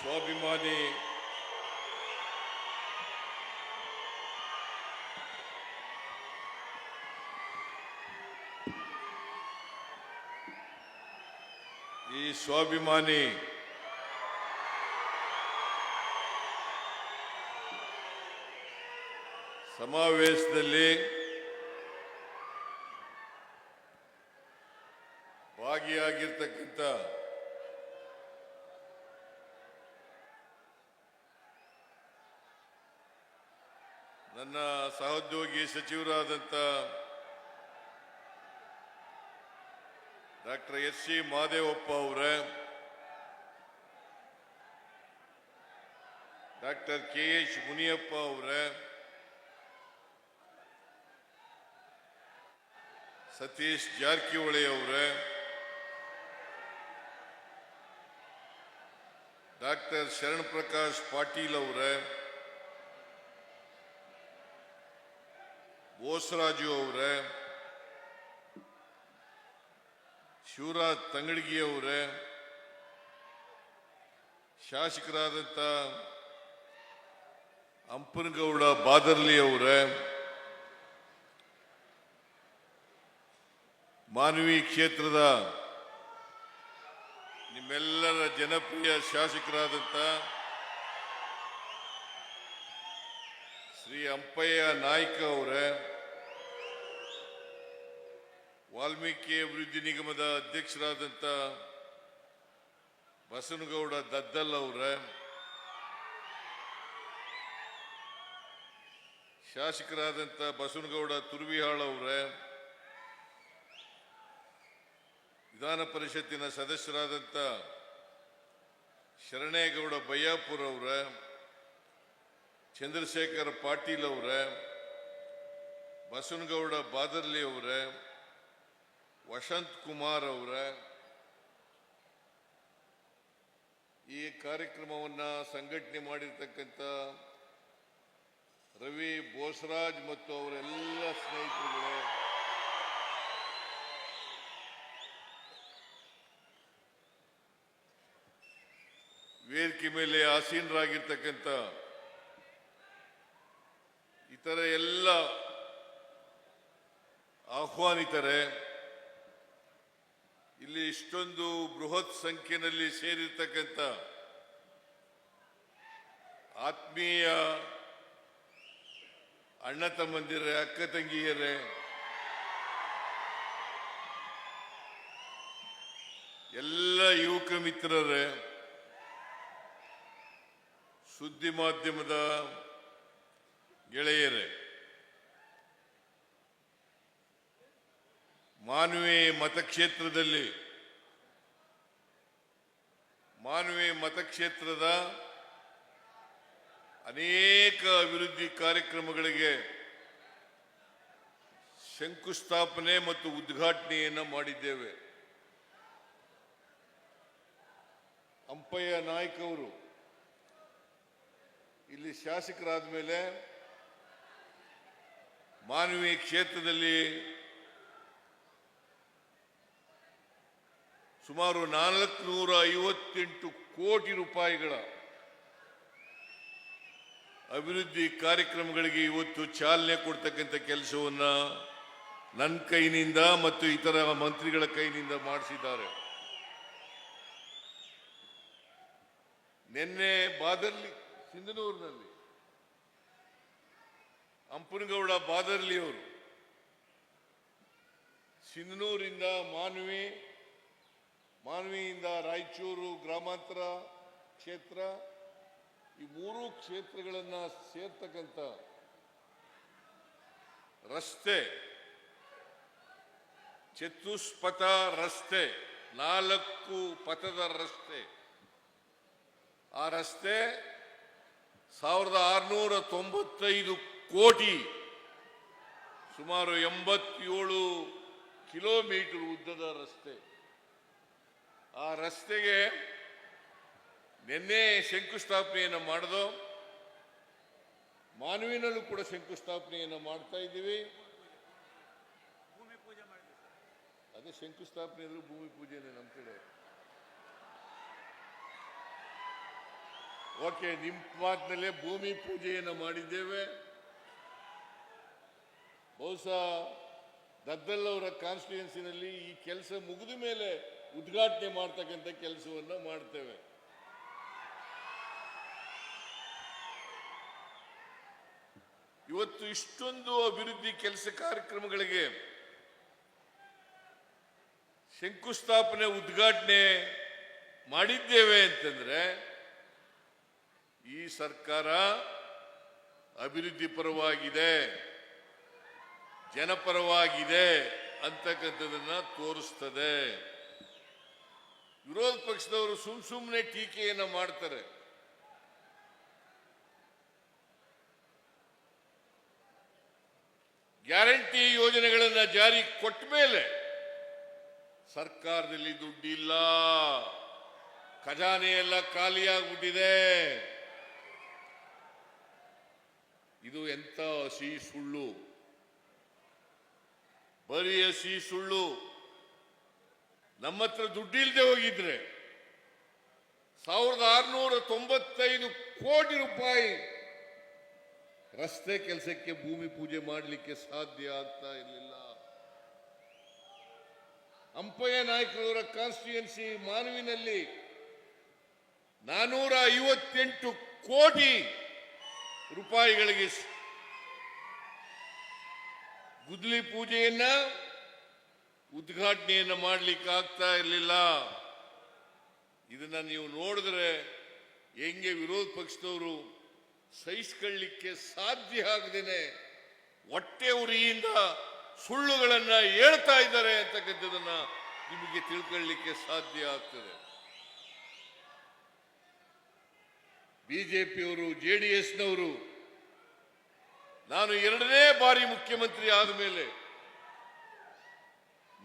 ಸ್ವಾಭಿಮಾನಿ ಸಮಾವೇಶದಲ್ಲಿ ಭಾಗಿಯಾಗಿರ್ತಕ್ಕಂಥ ನನ್ನ ಸಹೋದ್ಯೋಗಿ ಸಚಿವರಾದಂಥ ಡಾಕ್ಟರ್ ಎಸ್.ಸಿ. ಮಹದೇವಪ್ಪ ಅವರೇ, ಡಾಕ್ಟರ್ ಕೆ.ಎಚ್. ಮುನಿಯಪ್ಪ ಅವರೇ, ಸತೀಶ್ ಜಾರಕಿಹೊಳಿ ಅವರೇ, ಡಾಕ್ಟರ್ ಶರಣ್ ಪ್ರಕಾಶ್ ಪಾಟೀಲ್ ಅವರೇ, ಬೋಸರಾಜು ಅವರೇ, ಶಿವರಾಜ್ ತಂಗಡಗಿ ಅವರೇ, ಶಾಸಕರಾದಂಥ ಅಂಪನಗೌಡ ಬಾದರ್ಲಿ ಅವರೇ, ಮಾನ್ವಿ ಕ್ಷೇತ್ರದ ನಿಮ್ಮೆಲ್ಲರ ಜನಪ್ರಿಯ ಶಾಸಕರಾದಂಥ ಶ್ರೀ ಅಂಪಯ್ಯ ನಾಯ್ಕ ಅವರೇ, ವಾಲ್ಮೀಕಿ ಅಭಿವೃದ್ಧಿ ನಿಗಮದ ಅಧ್ಯಕ್ಷರಾದಂಥ ಬಸನಗೌಡ ದದ್ದಲ್ ಅವರೇ, ಶಾಸಕರಾದಂಥ ಬಸನಗೌಡ ತುರ್ವಿಹಾಳ್ ಅವರೇ, ವಿಧಾನ ಪರಿಷತ್ತಿನ ಸದಸ್ಯರಾದಂಥ ಶರಣೇಗೌಡ ಬಯ್ಯಾಪುರ್ ಅವರೇ, ಚಂದ್ರಶೇಖರ್ ಪಾಟೀಲ್ ಅವರೇ, ಬಸನಗೌಡ ಬಾದರ್ಲಿ ಅವರೇ, ವಸಂತ್ ಕುಮಾರ್ ಅವರೇ, ಈ ಕಾರ್ಯಕ್ರಮವನ್ನು ಸಂಘಟನೆ ಮಾಡಿರ್ತಕ್ಕಂಥ ರವಿ ಬೋಸರಾಜ್ ಮತ್ತು ಅವರೆಲ್ಲ ಸ್ನೇಹಿತರುಗಳೇ, ವೇದಿಕೆ ಮೇಲೆ ಆಸೀನರಾಗಿರ್ತಕ್ಕಂಥ ಇತರ ಎಲ್ಲ ಆಹ್ವಾನಿತರೆ, ಇಲ್ಲಿ ಇಷ್ಟೊಂದು ಬೃಹತ್ ಸಂಖ್ಯೆಯಲ್ಲಿ ಸೇರಿರ್ತಕ್ಕಂಥ ಆತ್ಮೀಯ ಅಣ್ಣ ತಮ್ಮಂದಿರೇ, ಅಕ್ಕ ತಂಗಿಯರೇ, ಎಲ್ಲ ಯುವಕ ಮಿತ್ರರೇ, ಸುದ್ದಿ ಮಾಧ್ಯಮದ ಗೆಳೆಯರೇ, ಮಾನ್ವಿ ಮತಕ್ಷೇತ್ರದ ಅನೇಕ ಅಭಿವೃದ್ಧಿ ಕಾರ್ಯಕ್ರಮಗಳಿಗೆ ಶಂಕುಸ್ಥಾಪನೆ ಮತ್ತು ಉದ್ಘಾಟನೆಯನ್ನು ಮಾಡಿದ್ದೇವೆ. ಅಂಪಯ್ಯ ನಾಯ್ಕ ಅವರು ಇಲ್ಲಿ ಶಾಸಕರಾದ ಮೇಲೆ ಮಾನ್ವಿ ಕ್ಷೇತ್ರದಲ್ಲಿ ಸುಮಾರು 458 ಕೋಟಿ ರೂಪಾಯಿಗಳ ಅಭಿವೃದ್ಧಿ ಕಾರ್ಯಕ್ರಮಗಳಿಗೆ ಇವತ್ತು ಚಾಲನೆ ಕೊಡ್ತಕ್ಕಂಥ ಕೆಲಸವನ್ನ ನನ್ನ ಕೈನಿಂದ ಮತ್ತು ಇತರ ಮಂತ್ರಿಗಳ ಕೈನಿಂದ ಮಾಡಿಸಿದ್ದಾರೆ. ನಿನ್ನೆ ಬಾದರ್ಲಿ ಸಿಂಧನೂರಿನಲ್ಲಿ ಅಂಪನಗೌಡ ಬಾದರ್ಲಿ ಅವರು ಸಿಂಧನೂರಿಂದ ಮಾನ್ವಿಯಿಂದ ರಾಯಚೂರು ಗ್ರಾಮಾಂತರ ಕ್ಷೇತ್ರ, ಈ ಮೂರು ಕ್ಷೇತ್ರಗಳನ್ನು ಸೇರ್ತಕ್ಕಂಥ ರಸ್ತೆ, ಚತುಷ್ಪಥ ರಸ್ತೆ, 4 ಪಥದ ರಸ್ತೆ, ಆ ರಸ್ತೆ 1695 ಕೋಟಿ, ಸುಮಾರು 87 ಕಿಲೋಮೀಟರ್ ಉದ್ದದ ರಸ್ತೆ. ಆ ರಸ್ತೆಗೆ ನಿನ್ನೆ ಶಂಕುಸ್ಥಾಪನೆಯನ್ನು ಮಾಡಿದೋ, ಮಾನ್ವಿನಲ್ಲೂ ಕೂಡ ಶಂಕುಸ್ಥಾಪನೆಯನ್ನು ಮಾಡ್ತಾ ಇದ್ದೀವಿ. ಅದೇ ಶಂಕುಸ್ಥಾಪನೆ ಅಂದ್ರೆ ಭೂಮಿ ಪೂಜೆನೇ ನಮ್ಮ ಕಡೆ. ಓಕೆ, ನಿಮ್ಮ ಮಾತಿನಲ್ಲೇ ಭೂಮಿ ಪೂಜೆಯನ್ನು ಮಾಡಿದ್ದೇವೆ. ಬಹುಶಃ ದದ್ದಲ್ ಅವರ ಕಾನ್ಸ್ಟಿಟ್ಯೂನ್ಸಿನಲ್ಲಿ ಈ ಕೆಲಸ ಮುಗಿದ ಮೇಲೆ ಉದ್ಘಾಟನೆ ಮಾಡ್ತಕ್ಕಂಥ ಕೆಲಸವನ್ನು ಮಾಡ್ತೇವೆ. ಇವತ್ತು ಇಷ್ಟೊಂದು ಅಭಿವೃದ್ಧಿ ಕೆಲಸ ಕಾರ್ಯಕ್ರಮಗಳಿಗೆ ಶಂಕುಸ್ಥಾಪನೆ ಉದ್ಘಾಟನೆ ಮಾಡಿದ್ದೇವೆ ಅಂತಂದ್ರೆ ಈ ಸರ್ಕಾರ ಅಭಿವೃದ್ಧಿ ಪರವಾಗಿದೆ, ಜನಪರವಾಗಿದೆ ಅಂತಕ್ಕಂಥದನ್ನ ತೋರಿಸ್ತದೆ. ವಿರೋಧ ಪಕ್ಷದವರು ಸುಮ್ಮನೆ ಟೀಕೆಯನ್ನು ಮಾಡ್ತಾರೆ. ಗ್ಯಾರಂಟಿ ಯೋಜನೆಗಳನ್ನು ಜಾರಿ ಕೊಟ್ಟ ಮೇಲೆ ಸರ್ಕಾರದಲ್ಲಿ ದುಡ್ಡಿಲ್ಲ, ಖಜಾನೆ ಎಲ್ಲ ಖಾಲಿಯಾಗ್ಬಿಟ್ಟಿದೆ. ಇದು ಎಂತ ಹಸಿ ಸುಳ್ಳು, ಬರೀ ಹಸಿ ಸುಳ್ಳು. ನಮ್ಮ ಹತ್ರ ದುಡ್ಡಿಲ್ಲದೆ ಹೋಗಿದ್ರೆ 1695 ಕೋಟಿ ರೂಪಾಯಿ ರಸ್ತೆ ಕೆಲಸಕ್ಕೆ ಭೂಮಿ ಪೂಜೆ ಮಾಡಲಿಕ್ಕೆ ಸಾಧ್ಯ ಆಗ್ತಾ ಇರಲಿಲ್ಲ. ಅಂಪಯ್ಯ ನಾಯಕರವರ ಕಾನ್ಸ್ಟಿಟ್ಯೂನ್ಸಿ ಮಾನವಿನಲ್ಲಿ 458 ಕೋಟಿ ರೂಪಾಯಿಗಳಿಗೆ ಗುದ್ದಲಿ ಪೂಜೆಯನ್ನ ಉದ್ಘಾಟನೆಯನ್ನು ಮಾಡಲಿಕ್ಕೆ ಆಗ್ತಾ ಇರಲಿಲ್ಲ. ಇದನ್ನ ನೀವು ನೋಡಿದ್ರೆ ಹೆಂಗೆ ವಿರೋಧ ಪಕ್ಷದವರು ಸಹಿಸಿಕೊಳ್ಳಲಿಕ್ಕೆ ಸಾಧ್ಯ ಆಗದೇನೆ ಹೊಟ್ಟೆ ಉರಿಯಿಂದ ಸುಳ್ಳುಗಳನ್ನ ಹೇಳ್ತಾ ಇದ್ದಾರೆ ಅಂತಕ್ಕಂಥದನ್ನ ನಿಮಗೆ ತಿಳ್ಕೊಳ್ಳಲಿಕ್ಕೆ ಸಾಧ್ಯ ಆಗ್ತದೆ. ಬಿಜೆಪಿಯವರು, ಜೆಡಿಎಸ್ನವರು ನಾನು 2ನೇ ಬಾರಿ ಮುಖ್ಯಮಂತ್ರಿ ಆದ ಮೇಲೆ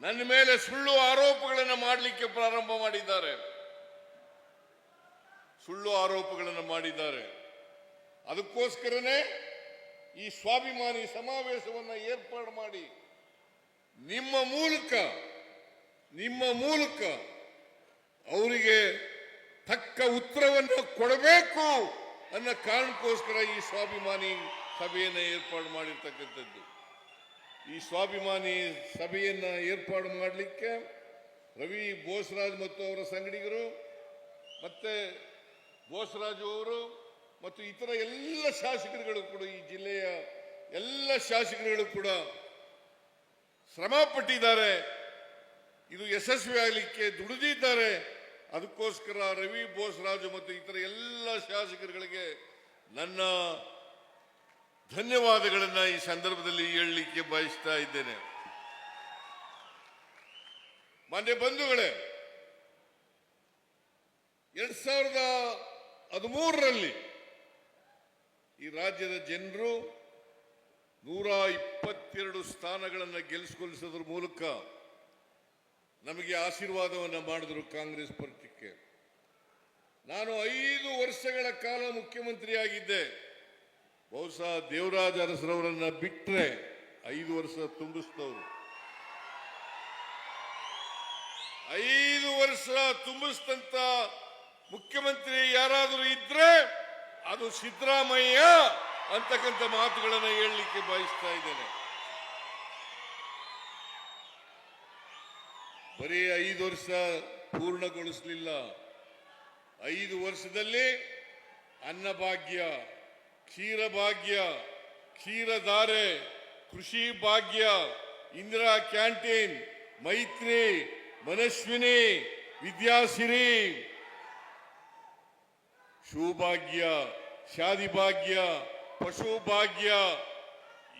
ನನ್ನ ಮೇಲೆ ಸುಳ್ಳು ಆರೋಪಗಳನ್ನು ಮಾಡಲಿಕ್ಕೆ ಪ್ರಾರಂಭ ಮಾಡಿದ್ದಾರೆ. ಸುಳ್ಳು ಆರೋಪಗಳನ್ನು ಮಾಡಿದ್ದಾರೆ. ಅದಕ್ಕೋಸ್ಕರನೇ ಈ ಸ್ವಾಭಿಮಾನಿ ಸಮಾವೇಶವನ್ನು ಏರ್ಪಾಡು ಮಾಡಿ ನಿಮ್ಮ ಮೂಲಕ ಅವರಿಗೆ ತಕ್ಕ ಉತ್ತರವನ್ನು ಕೊಡಬೇಕು ಅನ್ನೋ ಕಾರಣಕ್ಕೋಸ್ಕರ ಈ ಸ್ವಾಭಿಮಾನಿ ಸಭೆಯನ್ನು ಏರ್ಪಾಡು ಮಾಡಿರ್ತಕ್ಕಂಥದ್ದು. ಈ ಸ್ವಾಭಿಮಾನಿ ಸಭೆಯನ್ನು ಏರ್ಪಾಡು ಮಾಡಲಿಕ್ಕೆ ರವಿ ಬೋಸರಾಜ್ ಮತ್ತು ಅವರ ಸಂಗಡಿಗರು, ಮತ್ತೆ ಬೋಸರಾಜು ಅವರು ಮತ್ತು ಇತರ ಎಲ್ಲ ಶಾಸಕರುಗಳು ಕೂಡ, ಈ ಜಿಲ್ಲೆಯ ಎಲ್ಲ ಶಾಸಕರುಗಳು ಕೂಡ ಶ್ರಮ ಪಟ್ಟಿದ್ದಾರೆ. ಇದು ಯಶಸ್ವಿ ಆಗಲಿಕ್ಕೆ ದುಡಿದಿದ್ದಾರೆ. ಅದಕ್ಕೋಸ್ಕರ ರವಿ ಬೋಸರಾಜು ಮತ್ತು ಇತರ ಎಲ್ಲ ಶಾಸಕರುಗಳಿಗೆ ನನ್ನ ಧನ್ಯವಾದಗಳನ್ನು ಈ ಸಂದರ್ಭದಲ್ಲಿ ಹೇಳಲಿಕ್ಕೆ ಬಯಸ್ತಾ ಇದ್ದೇನೆ. ಮಾನ್ಯ ಬಂಧುಗಳೇ, 2013ರಲ್ಲಿ ಈ ರಾಜ್ಯದ ಜನರು 122 ಸ್ಥಾನಗಳನ್ನು ಗೆಲ್ಲಿಸಿಕೊಳ್ಳಿಸೋದ್ರ ಮೂಲಕ ನಮಗೆ ಆಶೀರ್ವಾದವನ್ನು ಮಾಡಿದ್ರು ಕಾಂಗ್ರೆಸ್ ಪಕ್ಷಕ್ಕೆ. ನಾನು 5 ವರ್ಷಗಳ ಕಾಲ ಮುಖ್ಯಮಂತ್ರಿಯಾಗಿದ್ದೆ. ಬಹುಶಃ ದೇವರಾಜ ಅರಸರವರನ್ನ ಬಿಟ್ಟರೆ 5 ವರ್ಷ ತುಂಬಿಸಿದವರು. 5 ವರ್ಷ ತುಂಬಿಸಿದಂತ ಮುಖ್ಯಮಂತ್ರಿ ಯಾರಾದರೂ ಇದ್ರೆ ಅದು ಸಿದ್ದರಾಮಯ್ಯ ಅಂತಕ್ಕಂಥ ಮಾತುಗಳನ್ನು ಹೇಳಲಿಕ್ಕೆ ಬಯಸ್ತಾ ಇದ್ದೇನೆ. ಬರೀ 5 ವರ್ಷ ಪೂರ್ಣಗೊಳಿಸಲಿಲ್ಲ. 5 ವರ್ಷದಲ್ಲಿ ಅನ್ನಭಾಗ್ಯ, ಕ್ಷೀರಭಾಗ್ಯ, ಕ್ಷೀರಧಾರೆ, ಕೃಷಿ ಭಾಗ್ಯ, ಇಂದಿರಾ ಕ್ಯಾಂಟೀನ್, ಮೈತ್ರಿ, ಮನಸ್ವಿನಿ, ವಿದ್ಯಾಸಿರಿ, ಶಿವಭಾಗ್ಯ, ಶಾದಿ ಭಾಗ್ಯ, ಪಶು ಭಾಗ್ಯ,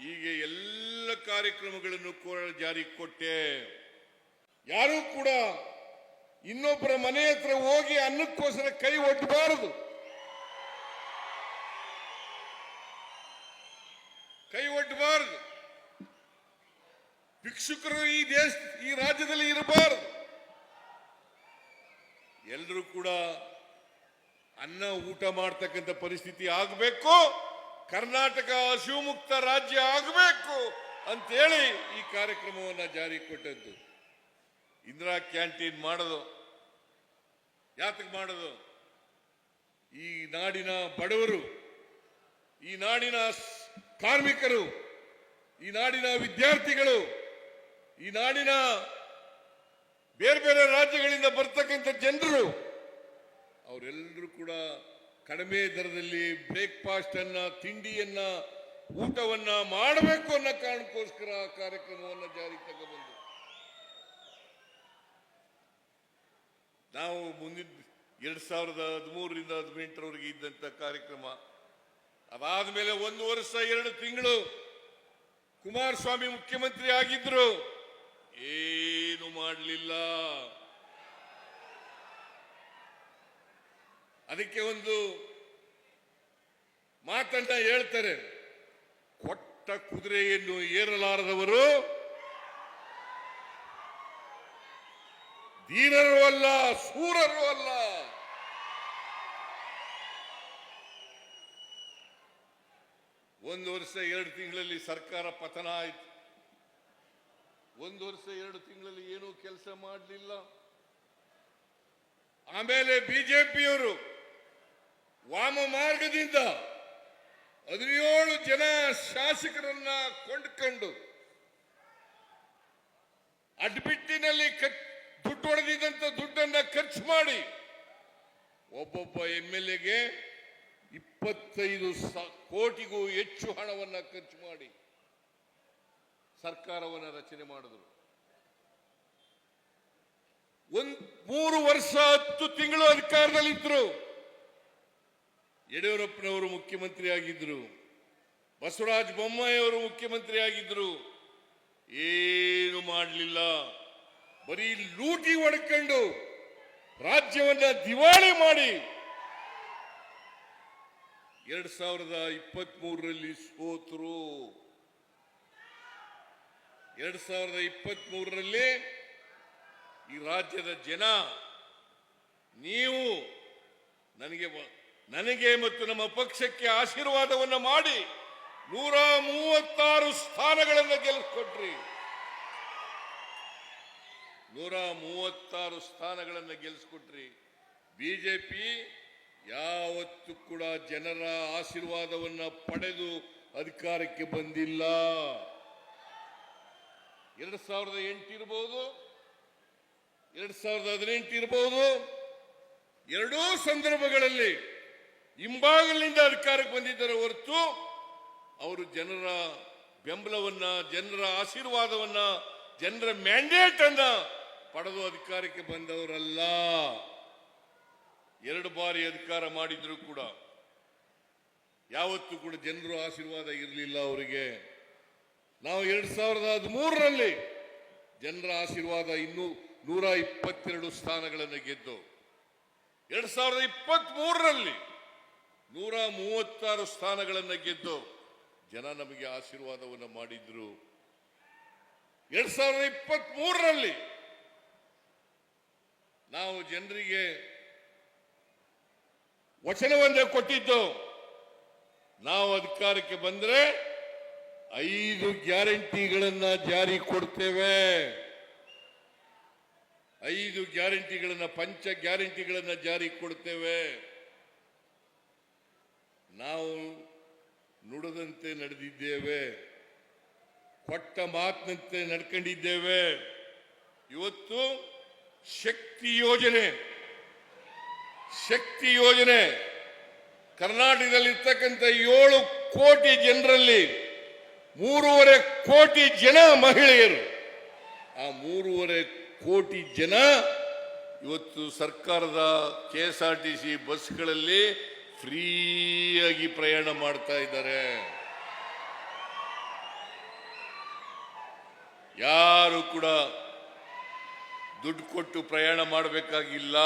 ಹೀಗೆ ಎಲ್ಲ ಕಾರ್ಯಕ್ರಮಗಳನ್ನು ಜಾರಿಗೆ ಕೊಟ್ಟೆ. ಯಾರೂ ಕೂಡ ಇನ್ನೊಬ್ಬರ ಮನೆ ಹತ್ರ ಹೋಗಿ ಅನ್ನಕ್ಕೋಸ್ಕರ ಕೈ ಒಡ್ಡಬಾರದು. ಭಿಕ್ಷುಕರು ಈ ರಾಜ್ಯದಲ್ಲಿ ಇರಬಾರದು. ಎಲ್ಲರೂ ಕೂಡ ಅನ್ನ ಊಟ ಮಾಡ್ತಕ್ಕಂಥ ಪರಿಸ್ಥಿತಿ ಆಗಬೇಕು. ಕರ್ನಾಟಕ ಹಸಿವು ರಾಜ್ಯ ಆಗಬೇಕು ಅಂತೇಳಿ ಈ ಕಾರ್ಯಕ್ರಮವನ್ನು ಜಾರಿ ಕೊಟ್ಟದ್ದು. ಇಂದಿರಾ ಕ್ಯಾಂಟೀನ್ ಮಾಡೋದು ಯಾತಕ್ಕೆ ಮಾಡೋದು? ಈ ನಾಡಿನ ಬಡವರು, ಈ ನಾಡಿನ ಕಾರ್ಮಿಕರು, ಈ ನಾಡಿನ ವಿದ್ಯಾರ್ಥಿಗಳು, ಈ ನಾಡಿನ ಬೇರೆ ಬೇರೆ ರಾಜ್ಯಗಳಿಂದ ಬರ್ತಕ್ಕಂಥ ಜನರು ಅವರೆಲ್ಲರೂ ಕೂಡ ಕಡಿಮೆ ದರದಲ್ಲಿ ಬ್ರೇಕ್ಫಾಸ್ಟ್ ಅನ್ನ, ತಿಂಡಿಯನ್ನ, ಊಟವನ್ನ ಮಾಡಬೇಕು ಅನ್ನೋ ಕಾರಣಕ್ಕೋಸ್ಕರ ಕಾರ್ಯಕ್ರಮವನ್ನು ಜಾರಿಗೆ ತಗೊಂಡ್ಬಂದು ನಾವು ಮುಂದಿನ 2013ರಿಂದ 2018ರವರೆಗೆ ಇದ್ದಂತ ಕಾರ್ಯಕ್ರಮ. ಅದಾದ್ಮೇಲೆ 1 ವರ್ಷ 2 ತಿಂಗಳು ಕುಮಾರಸ್ವಾಮಿ ಮುಖ್ಯಮಂತ್ರಿ ಆಗಿದ್ರು, ಏನು ಮಾಡಲಿಲ್ಲ. ಅದಕ್ಕೆ ಒಂದು ಮಾತನ್ನ ಹೇಳ್ತಾರೆ, ಕೊಟ್ಟ ಕುದುರೆಯನ್ನು ಏರಲಾರದವರು ಧೀರರು ಅಲ್ಲ, ಶೂರರು ಅಲ್ಲ. ಒಂದು ವರ್ಷ 2 ತಿಂಗಳಲ್ಲಿ ಸರ್ಕಾರ ಪತನ ಆಯಿತು. 1 ವರ್ಷ 2 ತಿಂಗಳಲ್ಲಿ ಏನೂ ಕೆಲಸ ಮಾಡಲಿಲ್ಲ. ಆಮೇಲೆ ಬಿಜೆಪಿಯವರು ವಾಮ ಮಾರ್ಗದಿಂದ 17 ಜನ ಶಾಸಕರನ್ನ ಕೊಂಡುಕೊಂಡು ಅಡ್ಬಿಟ್ಟಿನಲ್ಲಿ ದುಡ್ಡು ಹೊಡೆದಿದ್ದಂತ ದುಡ್ಡನ್ನ ಖರ್ಚು ಮಾಡಿ ಒಬ್ಬೊಬ್ಬ MLAಗೆ 25 ಕೋಟಿಗೂ ಹೆಚ್ಚು ಹಣವನ್ನ ಖರ್ಚು ಮಾಡಿ ಸರ್ಕಾರವನ್ನು ರಚನೆ ಮಾಡಿದ್ರು. 3 ವರ್ಷ 10 ತಿಂಗಳು ಅಧಿಕಾರದಲ್ಲಿದ್ದರು. ಯಡಿಯೂರಪ್ಪನವರು ಮುಖ್ಯಮಂತ್ರಿ ಆಗಿದ್ರು, ಬಸವರಾಜ ಬೊಮ್ಮಾಯಿ ಅವರು ಮುಖ್ಯಮಂತ್ರಿ ಆಗಿದ್ರು. ಏನು ಮಾಡಲಿಲ್ಲ, ಬರೀ ಲೂಟಿ ಹೊಡ್ಕೊಂಡು ರಾಜ್ಯವನ್ನ ದಿವಾಳಿ ಮಾಡಿ 2023ರಲ್ಲಿ ಸೋತರು. 2023ರಲ್ಲಿ ಈ ರಾಜ್ಯದ ಜನ ನೀವು ನನಗೆ ಮತ್ತು ನಮ್ಮ ಪಕ್ಷಕ್ಕೆ ಆಶೀರ್ವಾದವನ್ನು ಮಾಡಿ 136 ಸ್ಥಾನಗಳನ್ನು ಗೆಲ್ಲಿಸ್ಕೊಟ್ರಿ. 136 ಸ್ಥಾನಗಳನ್ನು ಗೆಲ್ಲಿಸ್ಕೊಟ್ರಿ. ಬಿಜೆಪಿ ಯಾವತ್ತೂ ಕೂಡ ಜನರ ಆಶೀರ್ವಾದವನ್ನ ಪಡೆದು ಅಧಿಕಾರಕ್ಕೆ ಬಂದಿಲ್ಲ. 2008 ಇರಬಹುದು, 2018 ಇರಬಹುದು, ಎರಡೂ ಸಂದರ್ಭಗಳಲ್ಲಿ ಹಿಂಬಾಗಲಿನಿಂದ ಅಧಿಕಾರಕ್ಕೆ ಬಂದಿದ್ದಾರೆ ಹೊರತು ಅವರು ಜನರ ಬೆಂಬಲವನ್ನ, ಜನರ ಆಶೀರ್ವಾದವನ್ನ, ಜನರ ಮ್ಯಾಂಡೇಟ್ ಅನ್ನ ಪಡೆದು ಅಧಿಕಾರಕ್ಕೆ ಬಂದವರಲ್ಲ. 2 ಬಾರಿ ಅಧಿಕಾರ ಮಾಡಿದ್ರು ಕೂಡ ಯಾವತ್ತೂ ಕೂಡ ಜನರ ಆಶೀರ್ವಾದ ಇರಲಿಲ್ಲ ಅವರಿಗೆ. ನಾವು 2013ರಲ್ಲಿ ಜನರ ಆಶೀರ್ವಾದ ಇನ್ನೂ 122 ಸ್ಥಾನಗಳನ್ನು ಗೆದ್ದು, 2023ರಲ್ಲಿ 136 ಸ್ಥಾನಗಳನ್ನು ಗೆದ್ದು ಜನ ನಮಗೆ ಆಶೀರ್ವಾದವನ್ನು ಮಾಡಿದ್ರು. 2023ರಲ್ಲಿ ನಾವು ಜನರಿಗೆ ವಚನವನ್ನೇ ಕೊಟ್ಟಿದ್ದು, ನಾವು ಅಧಿಕಾರಕ್ಕೆ ಬಂದ್ರೆ 5 ಗ್ಯಾರಂಟಿಗಳನ್ನ ಜಾರಿ ಕೊಡ್ತೇವೆ. 5 ಗ್ಯಾರಂಟಿಗಳನ್ನ, ಪಂಚ ಗ್ಯಾರಂಟಿಗಳನ್ನ ಜಾರಿ ಕೊಡ್ತೇವೆ. ನಾವು ನುಡಿದಂತೆ ನಡೆದಿದ್ದೇವೆ, ಕೊಟ್ಟ ಮಾತಿನಂತೆ ನಡ್ಕೊಂಡಿದ್ದೇವೆ. ಇವತ್ತು ಶಕ್ತಿ ಯೋಜನೆ ಕರ್ನಾಟಕದಲ್ಲಿರ್ತಕ್ಕಂಥ 7 ಕೋಟಿ ಜನರಲ್ಲಿ 3.5 ಕೋಟಿ ಜನ ಮಹಿಳೆಯರು. ಆ 3.5 ಕೋಟಿ ಜನ ಇವತ್ತು ಸರ್ಕಾರದ KSRTC ಬಸ್ಗಳಲ್ಲಿ ಫ್ರೀಯಾಗಿ ಪ್ರಯಾಣ ಮಾಡ್ತಾ ಇದ್ದಾರೆ. ಯಾರು ಕೂಡ ದುಡ್ಡು ಕೊಟ್ಟು ಪ್ರಯಾಣ ಮಾಡಬೇಕಾಗಿಲ್ಲ.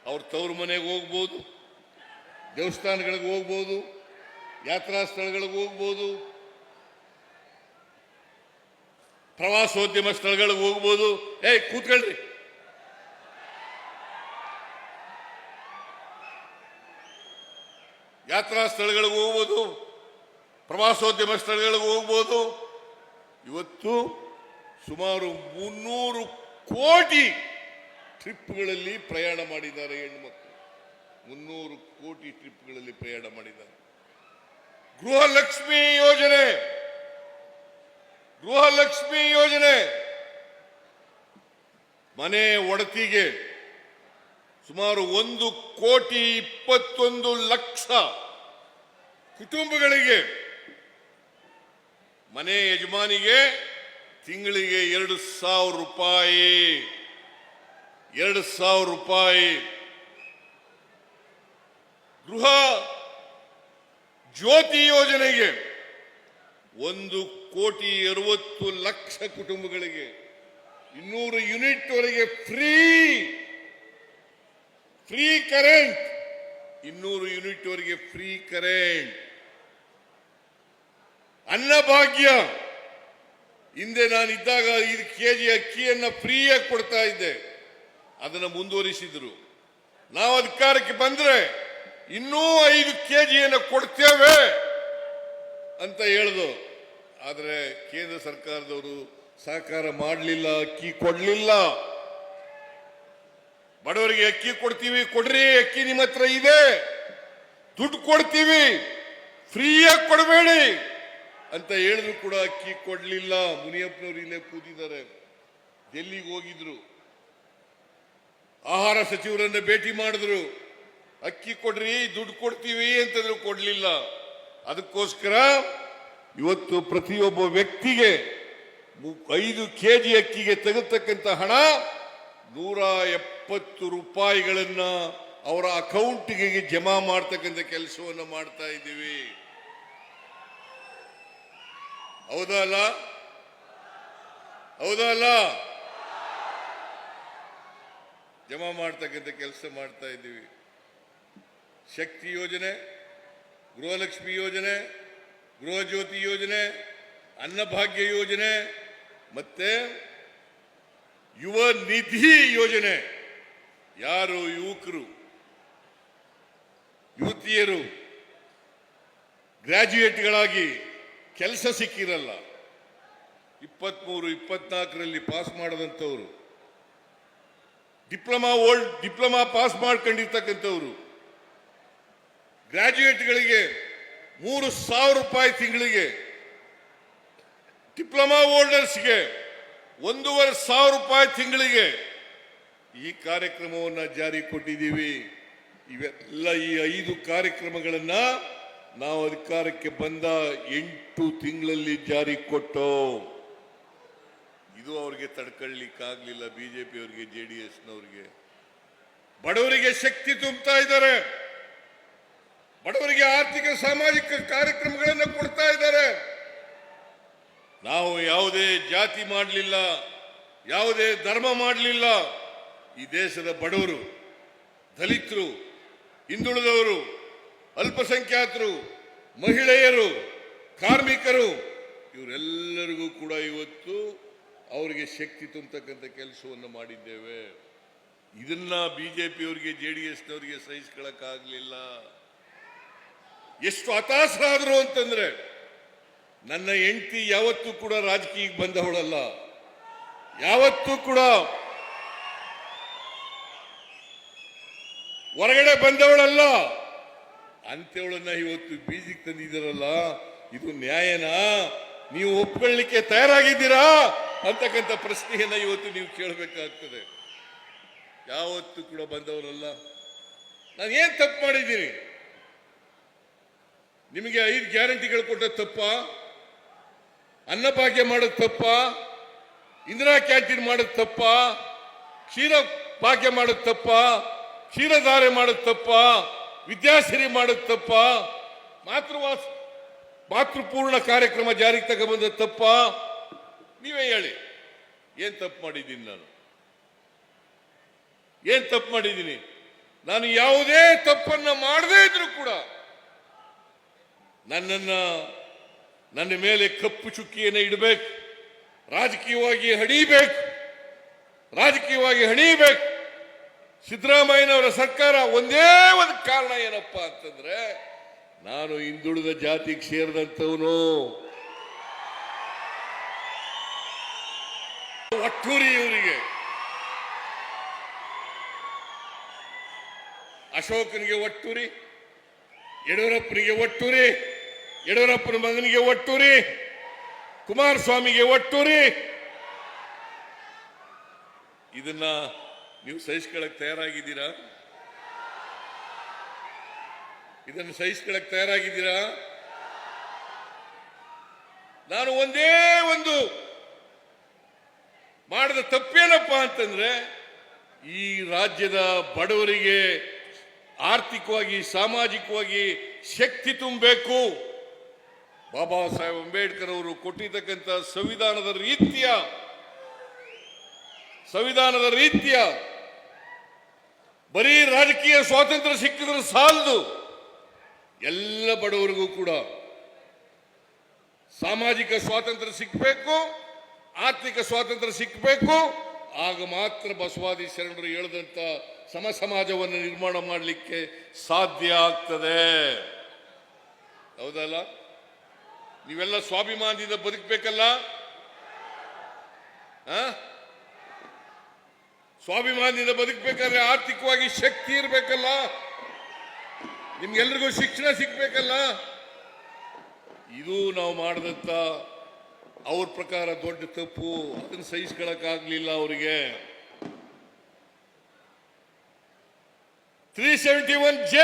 ಅವ್ರ ತವರು ಮನೆಗೆ ಹೋಗ್ಬೋದು, ದೇವಸ್ಥಾನಗಳಿಗೆ ಹೋಗ್ಬೋದು, ಯಾತ್ರಾ ಸ್ಥಳಗಳಿಗೆ ಹೋಗ್ಬೋದು, ಪ್ರವಾಸೋದ್ಯಮ ಸ್ಥಳಗಳಿಗೆ ಹೋಗ್ಬೋದು. ಕೂತ್ಕೊಳ್ರಿ. ಯಾತ್ರಾ ಸ್ಥಳಗಳಿಗೆ ಹೋಗ್ಬೋದು, ಪ್ರವಾಸೋದ್ಯಮ ಸ್ಥಳಗಳಿಗೆ ಹೋಗ್ಬೋದು. ಇವತ್ತು ಸುಮಾರು 300 ಕೋಟಿ ಟ್ರಿಪ್ಗಳಲ್ಲಿ ಪ್ರಯಾಣ ಮಾಡಿದ್ದಾರೆ ಹೆಣ್ಮಕ್ಳು. 300 ಕೋಟಿ ಟ್ರಿಪ್ಗಳಲ್ಲಿ ಪ್ರಯಾಣ ಮಾಡಿದ್ದಾರೆ. ಗೃಹಲಕ್ಷ್ಮಿ ಯೋಜನೆ, ಗೃಹಲಕ್ಷ್ಮಿ ಯೋಜನೆ ಮನೆ ಒಡತಿಗೆ ಸುಮಾರು 1,21,00,000 ಕುಟುಂಬಗಳಿಗೆ ಮನೆ ಯಜಮಾನಿಗೆ ತಿಂಗಳಿಗೆ 2,000 ರೂಪಾಯಿ, 2,000 ರೂಪಾಯಿ. ಗೃಹ ಜ್ಯೋತಿ ಯೋಜನೆಗೆ 1,60,00,000 ಕುಟುಂಬಗಳಿಗೆ 200 ಯೂನಿಟ್ ವರೆಗೆ ಫ್ರೀ ಕರೆಂಟ್, 200 ಯೂನಿಟ್ ವರೆಗೆ ಫ್ರೀ ಕರೆಂಟ್. ಅನ್ನಭಾಗ್ಯ, ಹಿಂದೆ ನಾನಿದ್ದಾಗ 5 ಕೆಜಿ ಅಕ್ಕಿಯನ್ನ ಫ್ರೀಯಾಗಿ ಕೊಡ್ತಾ ಇದ್ದೆ, ಅದನ್ನು ಮುಂದುವರಿಸಿದ್ರು. ನಾವು ಅಧಿಕಾರಕ್ಕೆ ಬಂದ್ರೆ ಇನ್ನೂ 5 ಕೆಜಿಯನ್ನು ಕೊಡ್ತೇವೆ ಅಂತ ಹೇಳಿದ್ರು. ಆದರೆ ಕೇಂದ್ರ ಸರ್ಕಾರದವರು ಸಹಕಾರ ಮಾಡಲಿಲ್ಲ, ಅಕ್ಕಿ ಕೊಡಲಿಲ್ಲ. ಬಡವರಿಗೆ ಅಕ್ಕಿ ಕೊಡ್ತೀವಿ, ಕೊಡ್ರಿ, ಅಕ್ಕಿ ನಿಮ್ಮ ಹತ್ರ ಇದೆ, ದುಡ್ಡು ಕೊಡ್ತೀವಿ, ಫ್ರೀಯಾಗಿ ಕೊಡಬೇಡಿ ಅಂತ ಹೇಳಿದ್ರು ಕೂಡ ಅಕ್ಕಿ ಕೊಡ್ಲಿಲ್ಲ. ಮುನಿಯಪ್ಪನವರು ಇಲ್ಲೇ ಕೂತಿದ್ದಾರೆ, ಡೆಲ್ಲಿಗೆ ಹೋಗಿದ್ರು, ಆಹಾರ ಸಚಿವರನ್ನ ಭೇಟಿ ಮಾಡಿದ್ರು, ಅಕ್ಕಿ ಕೊಡ್ರಿ, ದುಡ್ಡು ಕೊಡ್ತೀವಿ ಅಂತಂದ್ರು, ಕೊಡ್ಲಿಲ್ಲ. ಅದಕ್ಕೋಸ್ಕರ ಇವತ್ತು ಪ್ರತಿಯೊಬ್ಬ ವ್ಯಕ್ತಿಗೆ 5 ಕೆಜಿ ಅಕ್ಕಿಗೆ ತೆಗೆತಕ್ಕಂಥ ಹಣ 170 ರೂಪಾಯಿಗಳನ್ನ ಅವರ ಅಕೌಂಟ್ಗೆ ಜಮಾ ಮಾಡ್ತಕ್ಕಂಥ ಕೆಲಸವನ್ನು ಮಾಡ್ತಾ ಇದ್ದೀವಿ. ಹೌದಲ್ಲ? ಹೌದಲ್ಲ? ಜಮಾ ಮಾಡ್ತಕ್ಕಂಥ ಕೆಲಸ ಮಾಡ್ತಾ ಇದ್ದೀವಿ. ಶಕ್ತಿ ಯೋಜನೆ, ಗೃಹಲಕ್ಷ್ಮಿ ಯೋಜನೆ, ಗೃಹ ಜ್ಯೋತಿ ಯೋಜನೆ, ಅನ್ನಭಾಗ್ಯ ಯೋಜನೆ, ಮತ್ತೆ ಯುವ ನಿಧಿ ಯೋಜನೆ. ಯಾರು ಯುವಕರು, ಯುವತಿಯರು ಗ್ರಾಜ್ಯುಯೇಟ್ಗಳಾಗಿ ಕೆಲಸ ಸಿಕ್ಕಿರಲ್ಲ, 23-24ರಲ್ಲಿ ಪಾಸ್ ಮಾಡದಂಥವ್ರು, ಡಿಪ್ಲೊಮಾ ಪಾಸ್ ಮಾಡ್ಕೊಂಡಿರ್ತಕ್ಕಂಥವ್ರು, ಗ್ರಾಜ್ಯುಯೇಟ್ಗಳಿಗೆ 3,000 ರೂಪಾಯಿ ತಿಂಗಳಿಗೆ, ಡಿಪ್ಲೊಮಾ ಹೋಲ್ಡರ್ಸ್ಗೆ 1,500 ರೂಪಾಯಿ ತಿಂಗಳಿಗೆ ಈ ಕಾರ್ಯಕ್ರಮವನ್ನು ಜಾರಿ ಕೊಟ್ಟಿದ್ದೀವಿ. ಇವೆಲ್ಲ ಈ 5 ಕಾರ್ಯಕ್ರಮಗಳನ್ನ ನಾವು ಅಧಿಕಾರಕ್ಕೆ ಬಂದ 8 ತಿಂಗಳಲ್ಲಿ ಜಾರಿ ಕೊಟ್ಟು, ಇದು ಅವರಿಗೆ ತಡ್ಕೊಳ್ಳಿಕ್ಕಾಗಲಿಲ್ಲ. ಬಿಜೆಪಿ ಅವರಿಗೆ, ಜೆಡಿಎಸ್ನವರಿಗೆ. ಬಡವರಿಗೆ ಶಕ್ತಿ ತುಂಬುತ್ತಾ ಇದ್ದಾರೆ, ಬಡವರಿಗೆ ಆರ್ಥಿಕ ಸಾಮಾಜಿಕ ಕಾರ್ಯಕ್ರಮಗಳನ್ನು ಕೊಡ್ತಾ ಇದ್ದಾರೆ. ನಾವು ಯಾವುದೇ ಜಾತಿ ಮಾಡಲಿಲ್ಲ, ಯಾವುದೇ ಧರ್ಮ ಮಾಡಲಿಲ್ಲ. ಈ ದೇಶದ ಬಡವರು, ದಲಿತರು, ಹಿಂದುಳಿದವರು, ಅಲ್ಪಸಂಖ್ಯಾತರು, ಮಹಿಳೆಯರು, ಕಾರ್ಮಿಕರು, ಇವರೆಲ್ಲರಿಗೂ ಕೂಡ ಇವತ್ತು ಅವರಿಗೆ ಶಕ್ತಿ ತುಂಬತಕ್ಕಂಥ ಕೆಲಸವನ್ನು ಮಾಡಿದ್ದೇವೆ. ಇದನ್ನ ಬಿಜೆಪಿಯವರಿಗೆ, ಜೆಡಿಎಸ್ನವರಿಗೆ ಸಹಿಸ್ಕೊಳ್ಳಕ್ಕಾಗಲಿಲ್ಲ. ಎಷ್ಟು ಹತಾಶರಾದರು ಅಂತಂದ್ರೆ, ನನ್ನ ಹೆಂಡತಿ ಯಾವತ್ತೂ ಕೂಡ ರಾಜಕೀಯಕ್ಕೆ ಬಂದವಳಲ್ಲ, ಯಾವತ್ತೂ ಕೂಡ ಹೊರಗಡೆ ಬಂದವಳಲ್ಲ. ಅಂತವಳನ್ನ ಇವತ್ತು ಬೀದಿಗೆ ತಂದಿದ್ದಾರಲ್ಲ, ಇದು ನ್ಯಾಯನಾ? ನೀವು ಒಪ್ಕೊಳ್ಳಿಕ್ಕೆ ತಯಾರಾಗಿದ್ದೀರಾ ಅಂತಕ್ಕಂಥ ಪ್ರಶ್ನೆಯನ್ನ ಇವತ್ತು ನೀವು ಕೇಳಬೇಕಾಗ್ತದೆ. ಯಾವತ್ತೂ ಕೂಡ ಬಂದವರಲ್ಲ. ನಾನು ಏನ್ ತಪ್ಪು ಮಾಡಿದ್ದೀನಿ? ನಿಮಗೆ 5 ಗ್ಯಾರಂಟಿಗಳು ಕೊಟ್ಟ ತಪ್ಪ? ಅನ್ನಭಾಗ್ಯ ಮಾಡೋದು ತಪ್ಪ? ಇಂದಿರಾ ಕ್ಯಾಂಟೀನ್ ಮಾಡೋದು ತಪ್ಪ? ಕ್ಷೀರ ಭಾಗ್ಯ ಮಾಡೋದು ತಪ್ಪ? ಕ್ಷೀರಧಾರೆ ಮಾಡೋದು ತಪ್ಪ? ವಿದ್ಯಾಸಿರಿ ಮಾಡೋದು ತಪ್ಪ? ಮಾತೃಪೂರ್ಣ ಕಾರ್ಯಕ್ರಮ ಜಾರಿಗೆ ತಗೊಂಬಂದ ತಪ್ಪ? ನೀವೇ ಹೇಳಿ, ಏನ್ ತಪ್ಪು ಮಾಡಿದ್ದೀನಿ? ಏನ್ ತಪ್ಪು ಮಾಡಿದ್ದೀನಿ? ನಾನು ಯಾವುದೇ ತಪ್ಪನ್ನ ಮಾಡದೇ ಇದ್ರು ಕೂಡ ನನ್ನ ಮೇಲೆ ಕಪ್ಪು ಚುಕ್ಕಿಯನ್ನು ಇಡಬೇಕು, ರಾಜಕೀಯವಾಗಿ ಹಣಿಬೇಕು. ಸಿದ್ದರಾಮಯ್ಯನವರ ಸರ್ಕಾರ ಒಂದೇ ಒಂದು ಕಾರಣ ಏನಪ್ಪಾ ಅಂತಂದ್ರೆ, ನಾನು ಹಿಂದುಳಿದ ಜಾತಿಗೆ ಸೇರಿದಂತವನು. ಒಟ್ಟೂರಿ ಇವರಿಗೆ ಅಶೋಕನಿಗೆ ಒಟ್ಟೂರಿ, ಯಡಿಯೂರಪ್ಪನಿಗೆ ಒಟ್ಟೂರಿ, ಯಡಿಯೂರಪ್ಪನ ಮಗನಿಗೆ ಒಟ್ಟೂರಿ, ಕುಮಾರಸ್ವಾಮಿಗೆ ಒಟ್ಟೂರಿ. ಇದನ್ನ ನೀವು ಸಹಿಸ್ಕೊಳ್ಳಕ್ ತಯಾರಾಗಿದ್ದೀರಾ? ಇದನ್ನು ಸಹಿಸ್ಕೊಳ್ಳಕ್ ತಯಾರಾಗಿದ್ದೀರಾ? ನಾನು ಒಂದೇ ಒಂದು ಮಾಡಿದ ತಪ್ಪೇನಪ್ಪ ಅಂತಂದ್ರೆ, ಈ ರಾಜ್ಯದ ಬಡವರಿಗೆ ಆರ್ಥಿಕವಾಗಿ ಸಾಮಾಜಿಕವಾಗಿ ಶಕ್ತಿ ತುಂಬಬೇಕು. ಬಾಬಾ ಸಾಹೇಬ್ ಅಂಬೇಡ್ಕರ್ ಅವರು ಕೊಟ್ಟಿರ್ತಕ್ಕಂಥ ಸಂವಿಧಾನದ ರೀತಿಯ ಬರೀ ರಾಜಕೀಯ ಸ್ವಾತಂತ್ರ್ಯ ಸಿಕ್ಕಿದ್ರೆ ಸಾಲದು, ಎಲ್ಲ ಬಡವರಿಗೂ ಕೂಡ ಸಾಮಾಜಿಕ ಸ್ವಾತಂತ್ರ್ಯ ಸಿಕ್ಕಬೇಕು, ಆರ್ಥಿಕ ಸ್ವಾತಂತ್ರ್ಯ ಸಿಕ್ಕಬೇಕು. ಆಗ ಮಾತ್ರ ಬಸವಾದಿ ಶರಣರು ಹೇಳಿದಂತ ಸಮ ಸಮಾಜವನ್ನು ನಿರ್ಮಾಣ ಮಾಡಲಿಕ್ಕೆ ಸಾಧ್ಯ ಆಗ್ತದೆ. ಹೌದಲ್ಲ? ನೀವೆಲ್ಲ ಸ್ವಾಭಿಮಾನದಿಂದ ಬದುಕಬೇಕಲ್ಲ? ಸ್ವಾಭಿಮಾನದಿಂದ ಬದುಕಬೇಕಾದ್ರೆ ಆರ್ಥಿಕವಾಗಿ ಶಕ್ತಿ ಇರಬೇಕಲ್ಲ? ನಿಮ್ಗೆಲ್ರಿಗೂ ಶಿಕ್ಷಣ ಸಿಗ್ಬೇಕಲ್ಲ? ಇದು ನಾವು ಮಾಡಿದಂತ ಅವ್ರ ಪ್ರಕಾರ ದೊಡ್ಡ ತಪ್ಪು. ಅದನ್ನು ಸಹಿಸ್ಕೊಳ್ಳಕ್ಕಾಗ್ಲಿಲ್ಲ ಅವರಿಗೆ. 371J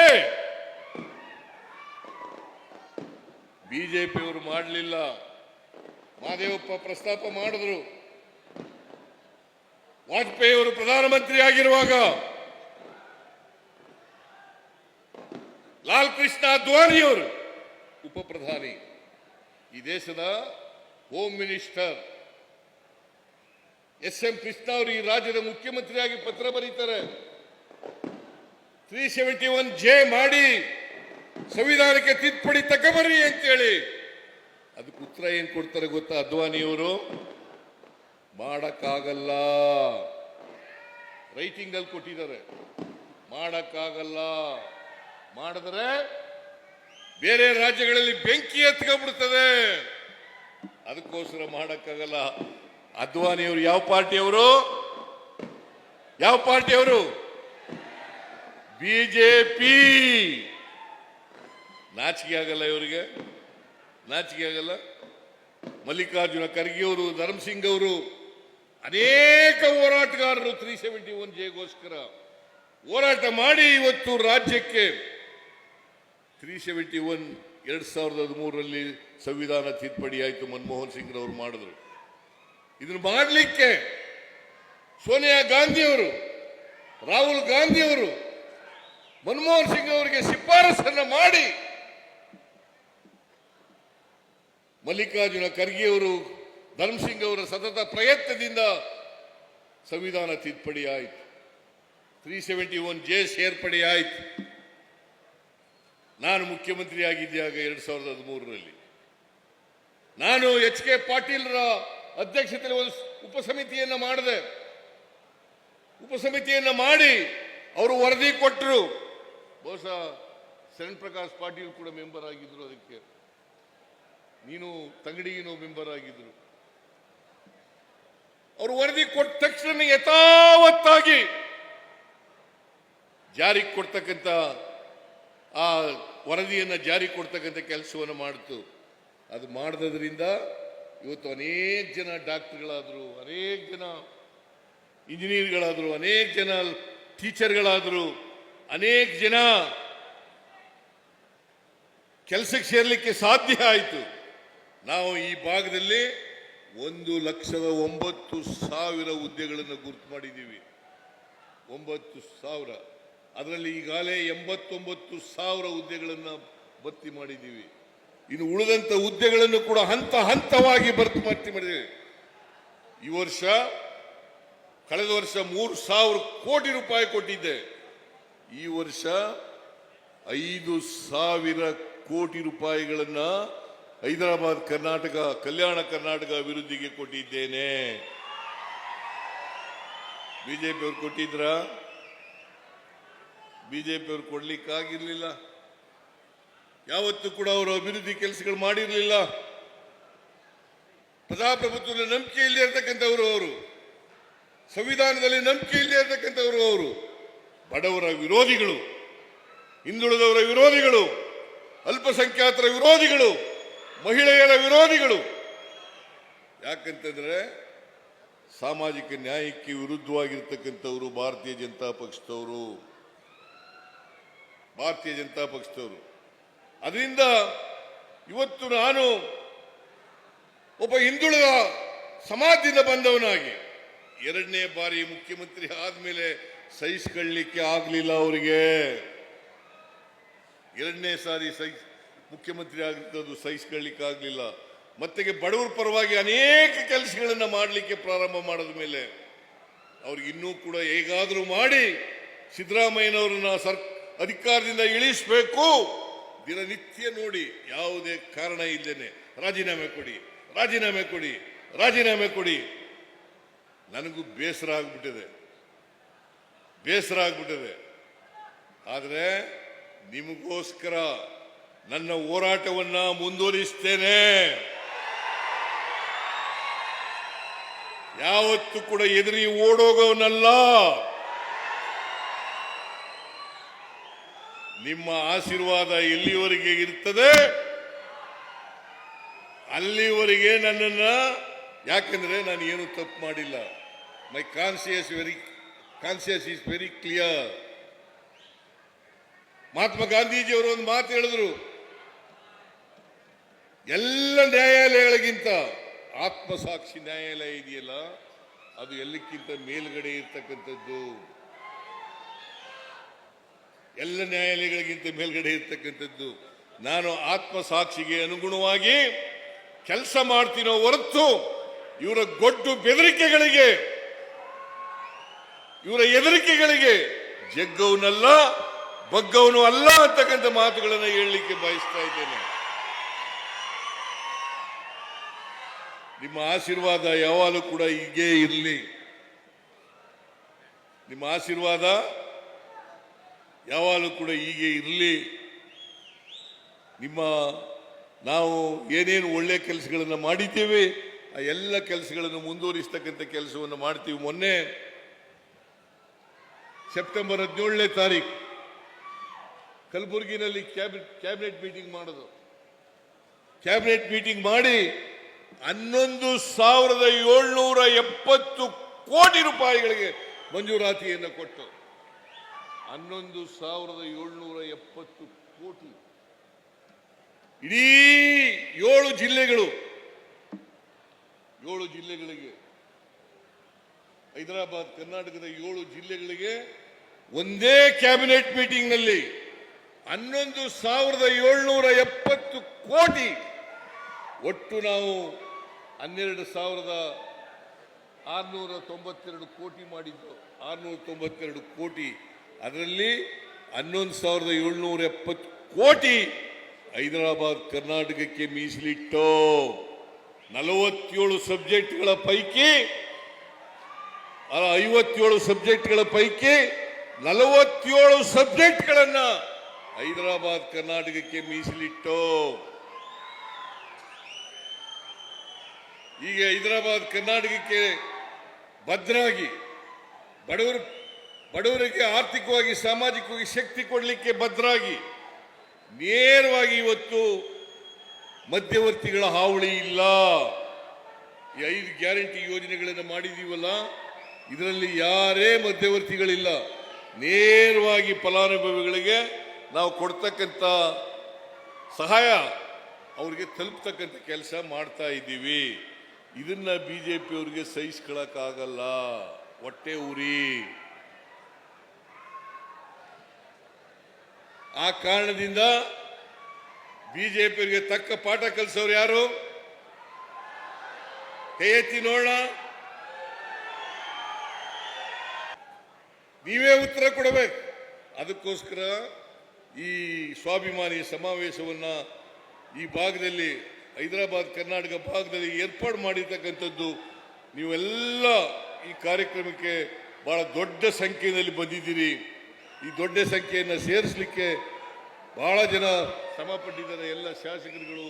ಬಿಜೆಪಿಯವರು ಮಾಡಲಿಲ್ಲ. ಮಹದೇವಪ್ಪ ಪ್ರಸ್ತಾಪ ಮಾಡಿದ್ರು. ವಾಜಪೇಯಿ ಅವರು ಪ್ರಧಾನಮಂತ್ರಿ ಆಗಿರುವಾಗ ಲಾಲ್ ಕೃಷ್ಣ ಅದ್ವಾನಿಯವರು ಉಪ ಪ್ರಧಾನಿ, ಈ ದೇಶದ ಹೋಮ್ ಮಿನಿಸ್ಟರ್ ಎಂ ಕೃಷ್ಣ ಅವರು ಈ ರಾಜ್ಯದ ಮುಖ್ಯಮಂತ್ರಿಯಾಗಿ ಪತ್ರ ಬರೀತಾರೆ. 371J ಮಾಡಿ ಸಂವಿಧಾನಕ್ಕೆ ತಿದ್ದುಪಡಿ ತಗೊಬರ್ರಿ ಅಂತೇಳಿ. ಅದಕ್ಕೆ ಉತ್ತರ ಏನ್ ಕೊಡ್ತಾರೆ ಗೊತ್ತಾ ಅದ್ವಾನಿಯವರು? ಮಾಡಕ್ಕಾಗಲ್ಲ. ರೈಟಿಂಗ್ ಅಲ್ಲಿ ಕೊಟ್ಟಿದ್ದಾರೆ, ಮಾಡಕ್ಕಾಗಲ್ಲ. ಮಾಡಿದ್ರೆ ಬೇರೆ ರಾಜ್ಯಗಳಲ್ಲಿ ಬೆಂಕಿ ಹತ್ಕೊಂಡ್ಬಿಡ್ತದೆ, ಅದಕ್ಕೋಸ್ಕರ ಮಾಡಕ್ಕಾಗಲ್ಲ. ಅದ್ವಾನಿಯವರು ಯಾವ ಪಾರ್ಟಿಯವರು? ಬಿಜೆಪಿ. ನಾಚಿಕೆ ಆಗಲ್ಲ ಇವರಿಗೆ? ನಾಚಿಕೆ ಆಗಲ್ಲ? ಮಲ್ಲಿಕಾರ್ಜುನ ಖರ್ಗೆ ಅವರು, ಧರ್ಮಸಿಂಗ್ ಅವರು, ಅನೇಕ ಹೋರಾಟಗಾರರು 371Jಗೋಸ್ಕರ ಹೋರಾಟ ಮಾಡಿ ಇವತ್ತು ರಾಜ್ಯಕ್ಕೆ 371 2013ರಲ್ಲಿ ಸಂವಿಧಾನ ತಿದ್ದುಪಡಿ ಆಯಿತು. ಮನಮೋಹನ್ ಸಿಂಗ್ ಅವರು ಮಾಡಿದ್ರು. ಇದನ್ನು ಮಾಡಲಿಕ್ಕೆ ಸೋನಿಯಾ ಗಾಂಧಿಯವರು, ರಾಹುಲ್ ಗಾಂಧಿಯವರು ಮನಮೋಹನ್ ಸಿಂಗ್ ಅವರಿಗೆ ಶಿಫಾರಸನ್ನು ಮಾಡಿ ಮಲ್ಲಿಕಾರ್ಜುನ ಖರ್ಗೆ ಅವರು, ಧರ್ಮಸಿಂಗ್ ಅವರ ಸತತ ಪ್ರಯತ್ನದಿಂದ ಸಂವಿಧಾನ ತಿದ್ದುಪಡಿ ಆಯಿತು. 371J ಸೇರ್ಪಡೆ ಆಯಿತು. ನಾನು ಮುಖ್ಯಮಂತ್ರಿ ಆಗಿದ್ದಾಗ 2013ರಲ್ಲಿ ನಾನು HK ಪಾಟೀಲ್ರ ಅಧ್ಯಕ್ಷತೆಯಲ್ಲಿ ಒಂದು ಉಪಸಮಿತಿಯನ್ನು ಮಾಡಿದೆ. ಉಪಸಮಿತಿಯನ್ನು ಮಾಡಿ ಅವರು ವರದಿ ಕೊಟ್ಟರು. ಬಹುಶಃ ಶರಣ್ ಪ್ರಕಾಶ್ ಪಾಟೀಲ್ ಕೂಡ ಮೆಂಬರ್ ಆಗಿದ್ರು, ಅದಕ್ಕೆ ನೀನು ತಂಗಡಿಗಿನೋ ಮೆಂಬರ್ ಆಗಿದ್ರು. ಅವರು ವರದಿ ಕೊಟ್ಟ ತಕ್ಷಣ ಯಥಾವತ್ತಾಗಿ ಜಾರಿಗೆ ಕೊಡ್ತಕ್ಕಂಥ ಆ ವರದಿಯನ್ನು ಜಾರಿ ಕೊಡ್ತಕ್ಕಂಥ ಕೆಲಸವನ್ನು ಮಾಡಿತು. ಅದು ಮಾಡದ್ರಿಂದ ಇವತ್ತು ಅನೇಕ ಜನ ಡಾಕ್ಟರ್ಗಳಾದರು, ಅನೇಕ ಜನ ಇಂಜಿನಿಯರ್ಗಳಾದರು, ಅನೇಕ ಜನ ಟೀಚರ್ಗಳಾದರು, ಅನೇಕ ಜನ ಕೆಲಸಕ್ಕೆ ಸೇರ್ಲಿಕ್ಕೆ ಸಾಧ್ಯ ಆಯಿತು. ನಾವು ಈ ಭಾಗದಲ್ಲಿ 1,09,000 ಹುದ್ದೆಗಳನ್ನು ಗುರುತು ಮಾಡಿದ್ದೀವಿ. 9,000. ಅದರಲ್ಲಿ ಈಗಾಗಲೇ 89,000 ಹುದ್ದೆಗಳನ್ನು ಭರ್ತಿ ಮಾಡಿದ್ದೀವಿ. ಇನ್ನು ಉಳಿದಂತ ಹುದ್ದೆಗಳನ್ನು ಕೂಡ ಹಂತ ಹಂತವಾಗಿ ಭರ್ತಿ ಮಾಡಿದ್ದೀವಿ. ಈ ವರ್ಷ, ಕಳೆದ ವರ್ಷ 3,000 ಕೋಟಿ ರೂಪಾಯಿ ಕೊಟ್ಟಿದ್ದೆ. ಈ ವರ್ಷ 5,000 ಕೋಟಿ ರೂಪಾಯಿಗಳನ್ನ ಹೈದರಾಬಾದ್ ಕರ್ನಾಟಕ, ಕಲ್ಯಾಣ ಕರ್ನಾಟಕ ಅಭಿವೃದ್ಧಿಗೆ ಕೊಟ್ಟಿದ್ದೇನೆ. ಬಿಜೆಪಿ ಅವರು ಕೊಟ್ಟಿದ್ರ? ಬಿಜೆಪಿ ಅವರು ಕೊಡ್ಲಿಕ್ಕಾಗಿರ್ಲಿಲ್ಲ. ಯಾವತ್ತೂ ಕೂಡ ಅವರು ಅಭಿವೃದ್ಧಿ ಕೆಲಸಗಳು ಮಾಡಿರಲಿಲ್ಲ. ಪ್ರಜಾಪ್ರಭುತ್ವದ ನಂಬಿಕೆ ಇಲ್ಲದೆ ಇರತಕ್ಕಂಥವರು ಅವರು, ಸಂವಿಧಾನದಲ್ಲಿ ನಂಬಿಕೆ ಇಲ್ಲದೆ ಇರತಕ್ಕಂಥವರು ಅವರು, ಬಡವರ ವಿರೋಧಿಗಳು. ಹಿಂದುಳಿದವರ ವಿರೋಧಿಗಳು, ಅಲ್ಪಸಂಖ್ಯಾತರ ವಿರೋಧಿಗಳು, ಮಹಿಳೆಯರ ವಿರೋಧಿಗಳು. ಯಾಕಂತಂದ್ರೆ ಸಾಮಾಜಿಕ ನ್ಯಾಯಕ್ಕೆ ವಿರುದ್ಧವಾಗಿರ್ತಕ್ಕಂಥವರು ಭಾರತೀಯ ಜನತಾ ಪಕ್ಷದವರು. ಅದರಿಂದ ಇವತ್ತು ನಾನು ಒಬ್ಬ ಹಿಂದುಳಿದ ಸಮಾಜದಿಂದ ಬಂದವನಾಗಿ ಎರಡನೇ ಬಾರಿ ಮುಖ್ಯಮಂತ್ರಿ ಆದ್ಮೇಲೆ ಸಹಿಸಿಕೊಳ್ಳಲಿಕ್ಕೆ ಆಗಲಿಲ್ಲ ಅವರಿಗೆ. ಎರಡನೇ ಸಾರಿ ಮುಖ್ಯಮಂತ್ರಿ ಆಗಿದ್ದು ಸಹಿಸಿಕೊಳ್ಳಲಿಕ್ಕೆ ಆಗಲಿಲ್ಲ. ಮತ್ತೆ ಬಡವರ ಪರವಾಗಿ ಅನೇಕ ಕೆಲಸಗಳನ್ನ ಮಾಡಲಿಕ್ಕೆ ಪ್ರಾರಂಭ ಮಾಡಿದ ಮೇಲೆ ಅವ್ರಿಗೆ ಇನ್ನೂ ಕೂಡ ಹೇಗಾದರೂ ಮಾಡಿ ಸಿದ್ದರಾಮಯ್ಯನವರನ್ನ ಅಧಿಕಾರದಿಂದ ಇಳಿಸಬೇಕು. ದಿನನಿತ್ಯ ನೋಡಿ ಯಾವುದೇ ಕಾರಣ ಇದ್ದೇನೆ ರಾಜೀನಾಮೆ ಕೊಡಿ. ನನಗೂ ಬೇಸರ ಆಗ್ಬಿಟ್ಟಿದೆ. ಆದರೆ ನಿಮಗೋಸ್ಕರ ನನ್ನ ಹೋರಾಟವನ್ನ ಮುಂದುವರಿಸ್ತೇನೆ. ಯಾವತ್ತೂ ಕೂಡ ಎದುರಿ ಓಡೋಗೋನಲ್ಲ. ನಿಮ್ಮ ಆಶೀರ್ವಾದ ಎಲ್ಲಿವರೆಗೆ ಇರ್ತದೆ ಅಲ್ಲಿವರೆಗೆ ನನ್ನನ್ನ, ಯಾಕಂದ್ರೆ ನಾನು ಏನು ತಪ್ಪು ಮಾಡಿಲ್ಲ. My conscious is very clear. Mahatma Gandhiji ಅವರು ಒಂದು ಮಾತು ಹೇಳಿದ್ರು, ಎಲ್ಲ ನ್ಯಾಯಾಲಯಗಳಿಗಿಂತ ಆತ್ಮಸಾಕ್ಷಿ ನ್ಯಾಯಾಲಯ ಇದೆಯಲ್ಲ ಅದು ಎಲ್ಲಕ್ಕಿಂತ ಮೇಲ್ಗಡೆ ಇರ್ತಕ್ಕಂಥದ್ದು. ಎಲ್ಲ ನ್ಯಾಯಾಲಯಗಳಿಗಿಂತ ಮೇಲ್ಗಡೆ ಇರ್ತಕ್ಕಂಥದ್ದು. ನಾನು ಆತ್ಮಸಾಕ್ಷಿಗೆ ಅನುಗುಣವಾಗಿ ಕೆಲಸ ಮಾಡ್ತೀನೋ ಹೊರತು ಇವರ ಗೊಡ್ಡು ಬೆದರಿಕೆಗಳಿಗೆ, ಇವರ ಹೆದರಿಕೆಗಳಿಗೆ ಜಗ್ಗವನಲ್ಲ, ಬಗ್ಗವನು ಅಲ್ಲ ಅಂತಕ್ಕಂಥ ಮಾತುಗಳನ್ನು ಹೇಳಲಿಕ್ಕೆ ಬಯಸ್ತಾ ಇದ್ದೇನೆ. ನಿಮ್ಮ ಆಶೀರ್ವಾದ ಯಾವಾಗಲೂ ಕೂಡ ಹೀಗೇ ಇರಲಿ. ನಿಮ್ಮ ಆಶೀರ್ವಾದ ಯಾವಾಗಲೂ ಕೂಡ ಹೀಗೆ ಇರಲಿ. ನಾವು ಏನೇನು ಒಳ್ಳೆ ಕೆಲಸಗಳನ್ನು ಮಾಡಿದ್ದೇವೆ ಆ ಎಲ್ಲ ಕೆಲಸಗಳನ್ನು ಮುಂದುವರಿಸ್ತಕ್ಕಂಥ ಕೆಲಸವನ್ನು ಮಾಡ್ತೀವಿ. ಮೊನ್ನೆ ಸೆಪ್ಟೆಂಬರ್ 17ನೇ ತಾರೀಕು ಕಲಬುರಗಿನಲ್ಲಿ ಕ್ಯಾಬಿನೆಟ್ ಮೀಟಿಂಗ್ ಮಾಡೋದು. ಕ್ಯಾಬಿನೆಟ್ ಮೀಟಿಂಗ್ ಮಾಡಿ 11,770 ಕೋಟಿ ರೂಪಾಯಿಗಳಿಗೆ ಮಂಜೂರಾತಿಯನ್ನು ಕೊಟ್ಟು 11,770 ಕೋಟಿ ಇಡೀ 7 ಜಿಲ್ಲೆಗಳಿಗೆ ಹೈದರಾಬಾದ್ ಕರ್ನಾಟಕದ 7 ಜಿಲ್ಲೆಗಳಿಗೆ ಒಂದೇ ಕ್ಯಾಬಿನೆಟ್ ಮೀಟಿಂಗ್ ನಲ್ಲಿ 11,770 ಕೋಟಿ. ಒಟ್ಟು ನಾವು 12,692 ಕೋಟಿ ಮಾಡಿದ್ದು. 692 ಕೋಟಿ, ಅದರಲ್ಲಿ 11,770 ಕೋಟಿ ಹೈದರಾಬಾದ್ ಕರ್ನಾಟಕಕ್ಕೆ ಮೀಸಲಿಟ್ಟು 47 ಸಬ್ಜೆಕ್ಟ್ಗಳ ಪೈಕಿ 57 ಸಬ್ಜೆಕ್ಟ್ಗಳ ಪೈಕಿ 47 ಸಬ್ಜೆಕ್ಟ್ಗಳನ್ನ ಹೈದರಾಬಾದ್ ಕರ್ನಾಟಕಕ್ಕೆ ಮೀಸಲಿಟ್ಟು ಈಗ ಹೈದರಾಬಾದ್ ಕರ್ನಾಟಕಕ್ಕೆ ಭದ್ರಾಗಿ ಬಡವರಿಗೆ ಆರ್ಥಿಕವಾಗಿ ಸಾಮಾಜಿಕವಾಗಿ ಶಕ್ತಿ ಕೊಡಲಿಕ್ಕೆ ಭದ್ರಾಗಿ ನೇರವಾಗಿ ಇವತ್ತು ಮಧ್ಯವರ್ತಿಗಳ ಹಾವಳಿ ಇಲ್ಲ. ಈ 5 ಗ್ಯಾರಂಟಿ ಯೋಜನೆಗಳನ್ನು ಮಾಡಿದೀವಲ್ಲ, ಇದರಲ್ಲಿ ಯಾರೇ ಮಧ್ಯವರ್ತಿಗಳಿಲ್ಲ. ನೇರವಾಗಿ ಫಲಾನುಭವಿಗಳಿಗೆ ನಾವು ಕೊಡ್ತಕ್ಕಂಥ ಸಹಾಯ ಅವರಿಗೆ ತಲುಪ್ತಕ್ಕಂಥ ಕೆಲಸ ಮಾಡ್ತಾ ಇದ್ದೀವಿ. ಇದನ್ನ ಬಿಜೆಪಿ ಅವರಿಗೆ ಸಹಿಸ್ಕೊಳ್ಳಕ್ಕಾಗಲ್ಲ. ಹೊಟ್ಟೆ ಉರಿ. ಆ ಕಾರಣದಿಂದ ಬಿಜೆಪಿಯವರಿಗೆ ತಕ್ಕ ಪಾಠ ಕಲಿಸೋರು ಯಾರು? ಕೈ ಎತ್ತಿ ನೋಡೋಣ. ನೀವೇ ಉತ್ತರ ಕೊಡಬೇಕು. ಅದಕ್ಕೋಸ್ಕರ ಈ ಸ್ವಾಭಿಮಾನಿ ಸಮಾವೇಶವನ್ನ ಈ ಭಾಗದಲ್ಲಿ ಹೈದರಾಬಾದ್ ಕರ್ನಾಟಕ ಭಾಗದಲ್ಲಿ ಏರ್ಪಾಡು ಮಾಡಿರ್ತಕ್ಕಂಥದ್ದು. ನೀವೆಲ್ಲ ಈ ಕಾರ್ಯಕ್ರಮಕ್ಕೆ ಬಹಳ ದೊಡ್ಡ ಸಂಖ್ಯೆಯಲ್ಲಿ ಬಂದಿದ್ದೀರಿ. ಈ ದೊಡ್ಡ ಸಂಖ್ಯೆಯನ್ನು ಸೇರಿಸಲಿಕ್ಕೆ ಬಹಳ ಜನ ಶ್ರಮ ಪಟ್ಟಿದ್ದಾರೆ. ಎಲ್ಲ ಶಾಸಕರುಗಳು,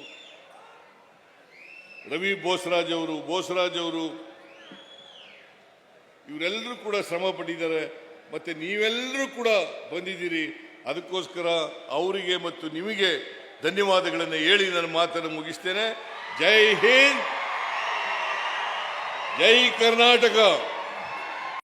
ರವಿ ಬೋಸರಾಜ್ ಅವರು ಇವರೆಲ್ಲರೂ ಕೂಡ ಶ್ರಮ ಪಟ್ಟಿದ್ದಾರೆ. ಮತ್ತೆ ನೀವೆಲ್ಲರೂ ಕೂಡ ಬಂದಿದ್ದೀರಿ. ಅದಕ್ಕೋಸ್ಕರ ಅವರಿಗೆ ಮತ್ತು ನಿಮಗೆ ಧನ್ಯವಾದಗಳನ್ನು ಹೇಳಿ ನನ್ನ ಮಾತನ್ನು ಮುಗಿಸ್ತೇನೆ. ಜೈ ಹಿಂದ್, ಜೈ ಕರ್ನಾಟಕ.